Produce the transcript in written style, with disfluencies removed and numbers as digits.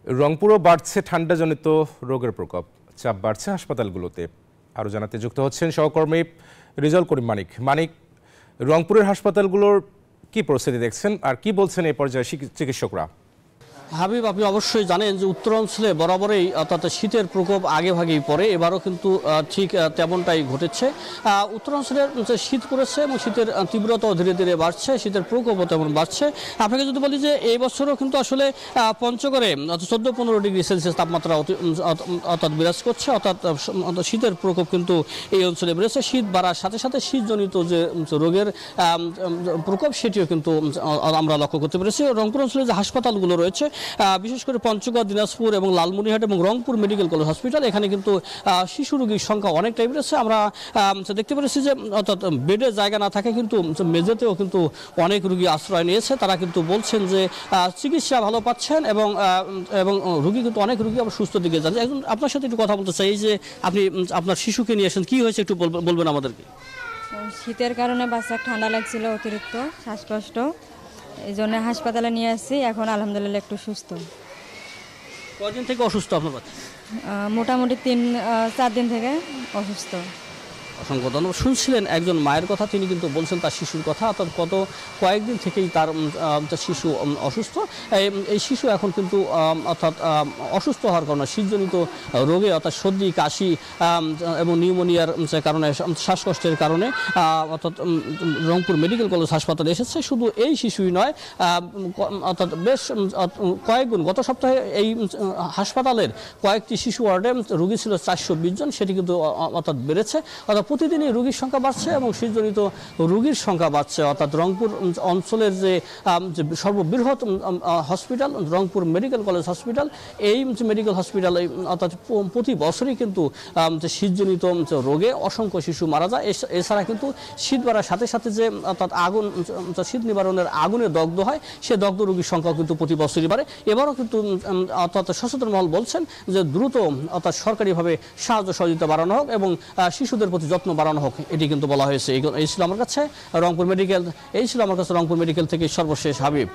রংপুরও বাড়ছে ঠান্ডাজনিত রোগের প্রকোপ, চাপ বাড়ছে হাসপাতালগুলোতে। আরও জানাতে যুক্ত হচ্ছেন সহকর্মী রিজাল করিম মানিক। রংপুরের হাসপাতালগুলোর কি পরিস্থিতি দেখছেন আর কি বলছেন এই পর্যায়ে চিকিৎসকরা? হাবিব, আপনি অবশ্যই জানেন যে উত্তরাঞ্চলে বরাবরই অর্থাৎ শীতের প্রকোপ আগে ভাগেই পড়ে, এবারও কিন্তু ঠিক তেমনটাই ঘটেছে। উত্তরাঞ্চলের শীত পড়েছে এবং শীতের তীব্রতাও ধীরে ধীরে বাড়ছে, শীতের প্রকোপও তেমন বাড়ছে। আপনাকে যদি বলি যে এই বছরও কিন্তু আসলে পঞ্চগড়ে 14-15 ডিগ্রি সেলসিয়াস তাপমাত্রা অর্থাৎ বিরাজ করছে, অর্থাৎ শীতের প্রকোপ কিন্তু এই অঞ্চলে বেড়েছে। শীত বাড়ার সাথে সাথে শীতজনিত যে রোগের প্রকোপ সেটিও কিন্তু আমরা লক্ষ্য করতে পেরেছি। রংপুর অঞ্চলে যে হাসপাতালগুলো রয়েছে, বিশেষ করে পঞ্চগড়, দিনাজপুর এবং লালমনিরহাট এবং রংপুর মেডিকেল কলেজ হসপিটাল, এখানে কিন্তু শিশু রোগীর সংখ্যা অনেকটাই বেড়েছে। আমরা দেখতে পেরেছি যে অর্থাৎ বেডে জায়গা না থাকে কিন্তু মেঝেতেও কিন্তু অনেক রোগী আশ্রয় নিয়েছে। তারা কিন্তু বলছেন যে চিকিৎসা ভালো পাচ্ছেন এবং রোগী কিন্তু অনেক রোগী আবার সুস্থ দিকে যাচ্ছে। এখন আপনার সাথে একটু কথা বলতে চাই যে আপনি আপনার শিশুকে নিয়ে আসেন, কি হয়েছে একটু বলবেন আমাদেরকে? শীতের কারণে বাচ্চার ঠান্ডা লাগছিল, অতিরিক্ত শ্বাসকষ্ট, এই জন্য হাসপাতালে নিয়ে আসছি। এখন আলহামদুলিল্লাহ একটু সুস্থ। কদিন থেকে অসুস্থ আপনার বাচ্চা? মোটামুটি 3-4 দিন থেকে অসুস্থ। অসংখ্য ধন্যবাদ। শুনছিলেন একজন মায়ের কথা, তিনি কিন্তু বলছেন তার শিশুর কথা, অর্থাৎ গত কয়েকদিন থেকেই তার শিশু অসুস্থ। এই শিশু এখন কিন্তু অর্থাৎ অসুস্থ হওয়ার কারণে শীতজনিত রোগে অর্থাৎ সর্দি, কাশি এবং নিউমোনিয়ার কারণে, শ্বাসকষ্টের কারণে অর্থাৎ রংপুর মেডিকেল কলেজ হাসপাতালে এসেছে। শুধু এই শিশুই নয়, অর্থাৎ বেশ কয়েকগুণ গত সপ্তাহে এই হাসপাতালের কয়েকটি শিশু ওয়ার্ডে রোগী ছিল 420 জন, সেটি কিন্তু অর্থাৎ বেড়েছে। অর্থাৎ প্রতিদিনই রোগীর সংখ্যা বাড়ছে এবং শীতজনিত রোগীর সংখ্যা বাড়ছে। অর্থাৎ রংপুর অঞ্চলের যে সর্ববৃহৎ hospital Rangpur medical college hospital, এই মেডিকেল হসপিটাল অর্থাৎ প্রতি বছরই কিন্তু শীতজনিত রোগে অসংখ্য শিশু মারা যায়। এছাড়া কিন্তু শীত বাড়ার সাথে সাথে যে অর্থাৎ আগুন, শীত নিবারণের আগুনে দগ্ধ হয়, সে দগ্ধ রোগীর সংখ্যা কিন্তু প্রতি বছরই বাড়ে। এবারও কিন্তু অর্থাৎ সচেতন মহল বলছেন যে দ্রুত অর্থাৎ সরকারিভাবে সাহায্য সহযোগিতা বাড়ানো হোক এবং শিশুদের প্রতি যত্ন বাড়ানো হোক, এটি কিন্তু বলা হয়েছে। এই ছিল আমার কাছে রংপুর মেডিকেল থেকে সর্বশেষ। হাবিব।